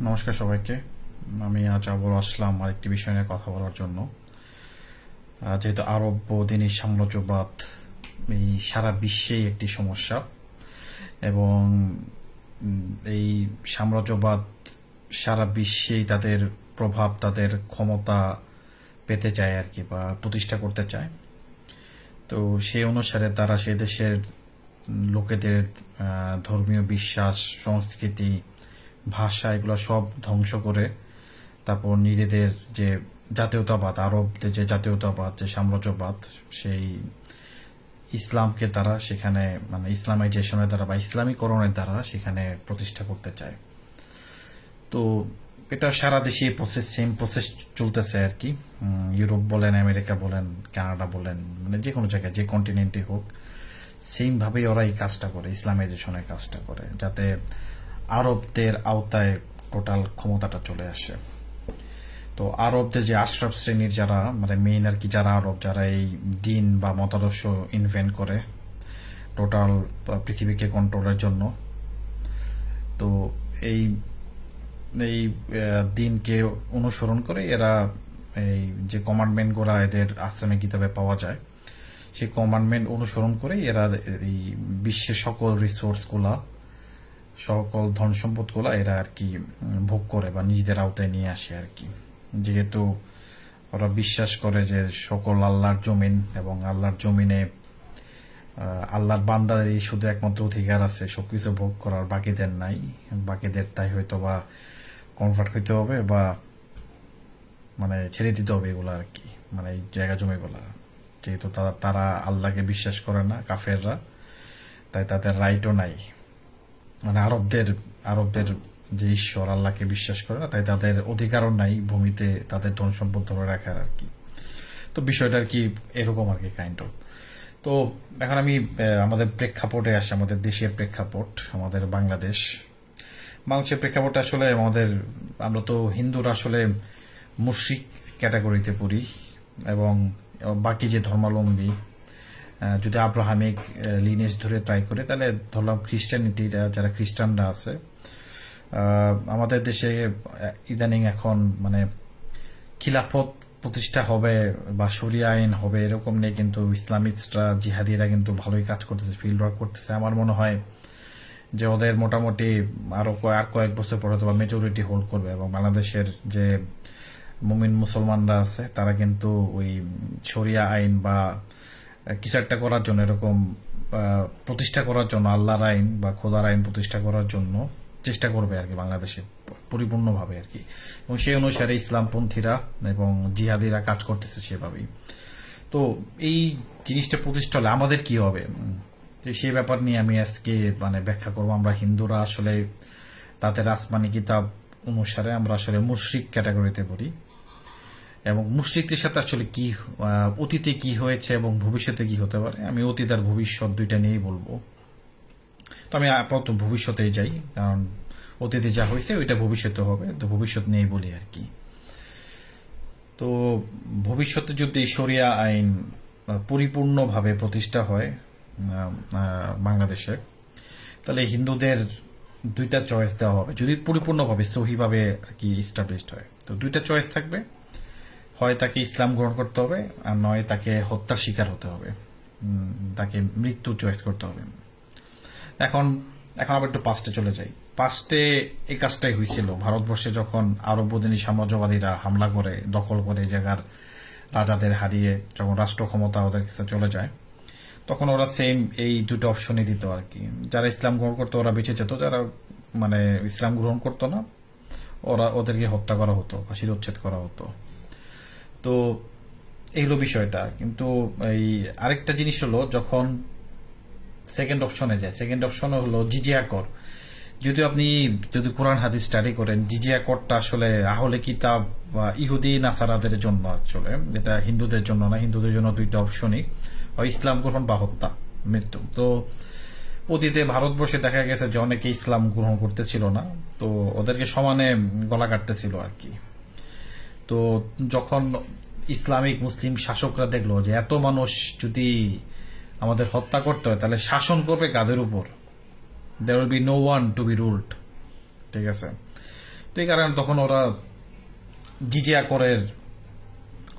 নমস্কার সবাইকে। আমি আজ আবার আসলাম আরেকটি বিষয় নিয়ে কথা বলার জন্য। যেহেতু আরব বৌদিনী সাম্রাজ্যবাদ এই সারা বিশ্বেই একটি সমস্যা, এবং এই সাম্রাজ্যবাদ সারা বিশ্বেই তাদের প্রভাব, তাদের ক্ষমতা পেতে চায় আর কি, বা প্রতিষ্ঠা করতে চায়। তো সেই অনুসারে তারা সে দেশের লোকেদের ধর্মীয় বিশ্বাস, সংস্কৃতি, ভাষা এগুলো সব ধ্বংস করে তারপর নিজেদের যে জাতীয়তাবাদ, আরবদের যে জাতীয়তাবাদ, যে সাম্রাজ্যবাদ, সেই ইসলামকে তারা সেখানে মানে ইসলামাইজেশনের দ্বারা বা ইসলামীকরণের দ্বারা সেখানে প্রতিষ্ঠা করতে চায়। তো এটা সারা দেশে সেম প্রসেস চলতেছে আর কি। ইউরোপ বলেন, আমেরিকা বলেন, কানাডা বলেন, মানে যে কোনো জায়গায়, যে কন্টিনেন্টে হোক, সেম ভাবেই ওরা এই কাজটা করে, ইসলামাইজেশনের কাজটা করে, যাতে আরবদের আওতায় টোটাল ক্ষমতাটা চলে আসে। তো আরবদের যে আশরাফ শ্রেণীর যারা মানে মেইন আর কি, যারা আরব, যারা এই দিন বা মতাদর্শ ইনভেন্ট করে টোটাল পৃথিবীকে কন্ট্রোলের জন্য, তো এই এই দিনকে অনুসরণ করে এরা এই যে কমান্ডমেন্টগুলো এদের আসমানি কিতাবে পাওয়া যায়, সেই কমান্ডমেন্ট অনুসরণ করে এরা এই বিশ্বের সকল রিসোর্সগুলা, সকল ধন সম্পদগুলা এরা আর কি ভোগ করে বা নিজেদের আওতায় নিয়ে আসে আর কি। যেহেতু ওরা বিশ্বাস করে যে সকল আল্লাহর জমিন, এবং আল্লাহর জমিনে আল্লাহর বান্দাদেরই শুধু একমাত্র অধিকার আছে সবকিছু ভোগ করার, বাকিদের নাই। বাকিদের তাই হয়তো বা কনভার্ট হইতে হবে বা মানে ছেড়ে দিতে হবে এগুলো আর কি, মানে এই জায়গা জমিগুলা। যেহেতু তারা আল্লাহকে বিশ্বাস করে না, কাফেররা, তাই তাদের রাইটও নাই। মানে আরবদের যে ঈশ্বর আল্লাহকে বিশ্বাস করে না, তাই তাদের অধিকারও নাই ভূমিতে তাদের ধন সম্পদ ধরে রাখার আর কি। তো বিষয়টা আর কি এরকম আর কি, কাইন্ড অফ। তো এখন আমি আমাদের প্রেক্ষাপটে আসি, আমাদের দেশের প্রেক্ষাপট, আমাদের বাংলাদেশের প্রেক্ষাপটে। আসলে আমরা তো হিন্দুরা আসলে মুশরিক ক্যাটাগরিতে পড়ি, এবং বাকি যে ধর্মাবলম্বী যদি আব্রাহামিক লিনেজ ধরে ট্রাই করে, তাহলে ধরলাম খ্রিস্টানিটিরা, যারা খ্রিস্টানরা আছে আমাদের দেশে ইদানিং এখন মানে খিলাফত প্রতিষ্ঠা হবে বা শরিয়া আইন হবে এরকম নেই, কিন্তু ইসলামিস্টরা, জিহাদিরা কিন্তু ভালোই কাজ করতেছে, ফিল্ড ওয়ার্ক করতেছে। আমার মনে হয় যে ওদের মোটামুটি আর কয়েক বছর পরে তো মেজরিটি হোল্ড করবে, এবং বাংলাদেশের যে মুমিন মুসলমানরা আছে তারা কিন্তু ওই শরিয়া আইন বা কিছু একটা করার জন্য, এরকম প্রতিষ্ঠা করার জন্য, আল্লাহর আইন বা খোদার আইন প্রতিষ্ঠা করার জন্য চেষ্টা করবে আর কি, বাংলাদেশে পরিপূর্ণভাবে আর কি। এবং সেই অনুসারে ইসলামপন্থীরা এবং জিহাদিরা কাজ করতেছে সেভাবেই। তো এই জিনিসটা প্রতিষ্ঠা হলে আমাদের কি হবে, সেই ব্যাপার নিয়ে আমি আজকে মানে ব্যাখ্যা করবো। আমরা হিন্দুরা আসলে তাদের আসমানি কিতাব অনুসারে আমরা আসলে মুশরিক ক্যাটাগরিতে পড়ি, এবং মুশরিকদের সাথে আসলে কি অতীতে কি হয়েছে এবং ভবিষ্যতে কি হতে পারে, আমি অতীত আর ভবিষ্যৎ দুইটা নিয়েই বলবো। তো আমি আপাতত ভবিষ্যতেই যাই, কারণ অতীতে যা হয়েছে ওইটা ভবিষ্যতে হবে, তো ভবিষ্যৎ নিয়েই বলি আর কি। তো ভবিষ্যতে যদি শরিয়া আইন পরিপূর্ণভাবে প্রতিষ্ঠা হয় বাংলাদেশে, তাহলে হিন্দুদের দুইটা চয়েস দেওয়া হবে, যদি পরিপূর্ণভাবে সহিভাবে আর কি ইস্টাবলিশড হয়। তো দুইটা চয়েস থাকবে, হয় তাকে ইসলাম গ্রহণ করতে হবে, আর নয় তাকে হত্যার শিকার হতে হবে, তাকে মৃত্যু চয়েস করতে হবে। এখন আবার একটু পাস্টে চলে যাই। পাস্টে এই কাজটাই হয়েছিল ভারতবর্ষে, যখন আরব বদিনী সাম্রাজ্যবাদীরা হামলা করে, দখল করে এই জায়গার রাজাদের হারিয়ে, যখন রাষ্ট্র ক্ষমতা ওদের কাছে চলে যায়, তখন ওরা সেম এই দুটো অপশনই দিত আর কি। যারা ইসলাম গ্রহণ করতো ওরা বেঁচে যেত, যারা মানে ইসলাম গ্রহণ করতো না ওদেরকে হত্যা করা হতো বা শিরোচ্ছেদ করা হতো। তো এইগুলো বিষয়টা। কিন্তু এই আরেকটা জিনিস হলো, যখন সেকেন্ড অপশনে যায়, সেকেন্ড অপশনে হলো জিজিয়া কর। যদি কোরআন হাদিস স্টাডি করেন, জিজিয়া করটা আসলে আহলে কিতাব বা ইহুদি নাসারাদের জন্য, আসলে এটা হিন্দুদের জন্য না। হিন্দুদের জন্য দুইটা অপশনই, হয় ইসলাম গ্রহণ বা হত্যা, মৃত্যু। তো অতীতে ভারতবর্ষে দেখা গেছে যে অনেকে ইসলাম গ্রহণ করতেছিল না, তো ওদেরকে সমানে গলা কাটতেছিল আর কি। তো যখন ইসলামিক মুসলিম শাসকরা দেখলো যে এত মানুষ যদি আমাদের হত্যা করতে হয়, তাহলে শাসন করবে কাদের উপর? there will be no one to be ruled, ঠিক আছে? তো এই কারণে তখন ওরা জিজিয়া করের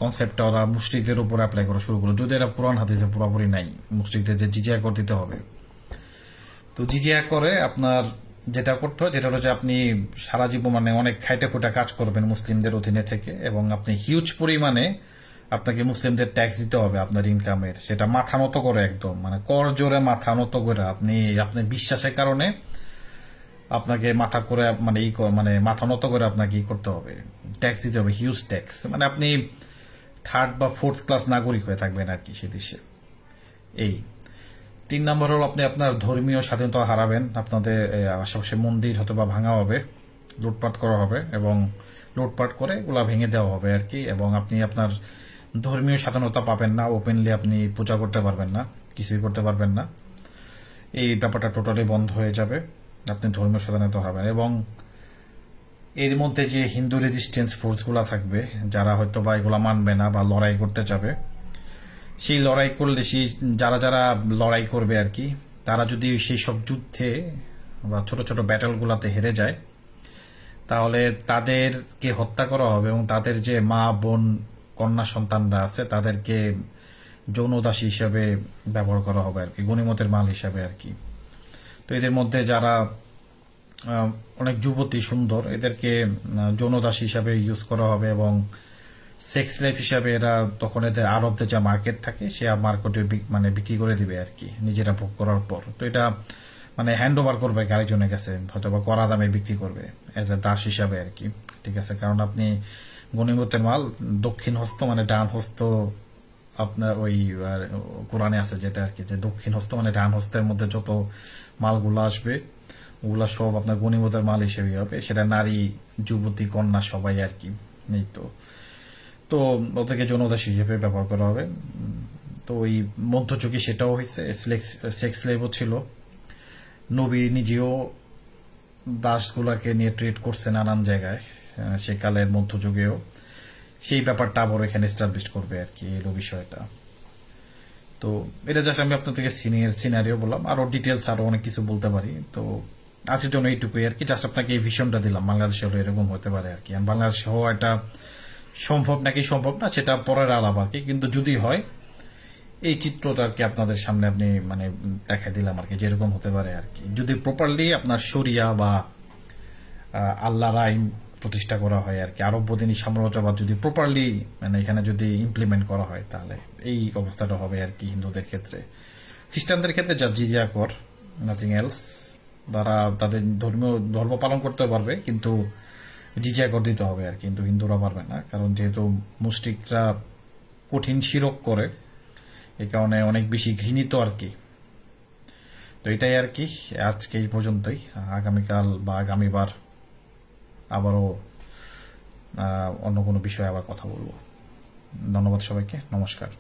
কনসেপ্টটা ওরা মুশরিকদের উপর অ্যাপ্লাই করা শুরু করলো, যদি এটা কোরআন হাদিসে পুরোপুরি নাই মুশরিকদের যে জিজিয়া কর দিতে হবে। তো জিজিয়া করে আপনার যেটা করতে হয় যেটা হচ্ছে আপনি সারা জীবন মানে অনেক খাইটা খুঁটা কাজ করবেন মুসলিমদের অধীনে থেকে, এবং আপনি হিউজ পরিমাণে আপনাকে মুসলিমদের ট্যাক্স দিতে হবে আপনার ইনকামের, সেটা মাথা নত করে একদম মানে কর জোরে মাথা নত করে আপনি আপনার বিশ্বাসের কারণে আপনাকে মাথা করে মানে মাথা নত করে আপনাকে ই করতে হবে, ট্যাক্স দিতে হবে, হিউজ ট্যাক্স। মানে আপনি থার্ড বা ফোর্থ ক্লাস নাগরিক হয়ে থাকবেন আর কি সে দেশে। এই 3 নম্বর হল আপনি আপনার ধর্মীয় স্বাধীনতা হারাবেন, আপনাদের আশেপাশে মন্দির হয়তো বা ভাঙা হবে, লুটপাট করা হবে এবং লুটপাট করে এগুলা ভেঙে দেওয়া হবে আর কি, এবং আপনি আপনার ধর্মীয় স্বাধীনতা পাবেন না, ওপেনলি আপনি পূজা করতে পারবেন না, কিছুই করতে পারবেন না, এই ব্যাপারটা টোটালি বন্ধ হয়ে যাবে, আপনি ধর্মীয় স্বাধীনতা হারাবেন। এবং এর মধ্যে যে হিন্দু রেজিস্ট্যান্স ফোর্সগুলা থাকবে যারা হয়তো বা এগুলা মানবে না বা লড়াই করতে যাবে, সেই লড়াই করলে যারা যারা লড়াই করবে আর কি, তারা যদি সেই সব যুদ্ধে বা ছোট ছোট ব্যাটেলগুলাতে হেরে যায় তাহলে তাদেরকে হত্যা করা হবে, এবং তাদের যে মা বোন কন্যা সন্তানরা আছে তাদেরকে যৌনদাসী হিসাবে ব্যবহার করা হবে আর কি, গনিমতের মাল হিসাবে আর কি। তো এদের মধ্যে যারা অনেক যুবতী সুন্দর এদেরকে যৌনদাসী হিসাবে ইউজ করা হবে, এবং সেক্স লাইফ হিসাবে এরা তখন এদের আরবদের যা মার্কেট থাকে সে মার্কেটে মানে বিক্রি করে দিবে আর কি নিজেরা ভোগ করার পর। তো এটা মানে হ্যান্ড ওভার করবে আরেকজনের কাছে, হয়তো বা কড়া দামে বিক্রি করবে এজ এ দাস হিসাবে আর কি, ঠিক আছে। কারণ আপনি গনিমতের মাল দক্ষিণ হস্ত মানে ডান হস্ত, আপনার ওই কোরআনে আছে যেটা আর কি, যে দক্ষিণ হস্ত মানে ডান হস্তের মধ্যে যত মালগুলো আসবে ওগুলা সব আপনার গনিমতের মাল হিসেবে হবে, সেটা নারী যুবতী কন্যা সবাই আর কি নেই। তো ওদেরকে যৌনদাসী হিসেবে ব্যবহার করা হবে। তো ওই মধ্যযুগে সেটাও হয়েছে, সেক্স স্লেভও ছিল, নবী নিজেও দাসগুলাকে নিয়ে ট্রিট করছে নানান জায়গায় সেকালের মধ্যযুগেও, সেই ব্যাপারটা আবার এখানে এস্টাবলিশ করবে আর কি এলো বিষয়টা। তো এটা জাস্ট আমি আপনাদেরকে সিনারিও বললাম, আরো ডিটেলস আরো অনেক কিছু বলতে পারি। তো আজকের জন্য এইটুকুই আর কি, জাস্ট আপনাকে এই ভিশনটা দিলাম বাংলাদেশে হলো এরকম হতে পারে আর কি। বাংলাদেশে হওয়া এটা সম্ভব নাকি সম্ভব না সেটা পরের আলাপ আর কি, কিন্তু যদি হয় এই চিত্রটা আর কি আপনাদের সামনে আপনি মানে দেখাই দিলাম আর কি, যেরকম হতে পারে আর কি, যদি প্রপারলি আপনার শরিয়া বা আল্লাহর আইন প্রতিষ্ঠা করা হয় আর কি, আরব বদিনী সাম্রাজ্যবাদ যদি প্রপারলি মানে এখানে যদি ইমপ্লিমেন্ট করা হয় তাহলে এই অবস্থাটা হবে আর কি হিন্দুদের ক্ষেত্রে। খ্রিস্টানদের ক্ষেত্রে যা জিজিয়া কর, নাথিং এলস, তারা তাদের ধর্ম পালন করতে পারবে কিন্তু জিজিয়া কর দিতে হবে আর কিন্তু হিন্দুরা পারবে না, কারণ যেহেতু মুশরিকরা কঠিন শিরক করে এই কারণে অনেক বেশি ঘৃণিত আর কি। তো এটাই আর কি, আজকে এই পর্যন্তই, আগামীকাল বা আগামীবার আবারও অন্য কোনো বিষয়ে আবার কথা বলবো। ধন্যবাদ সবাইকে, নমস্কার।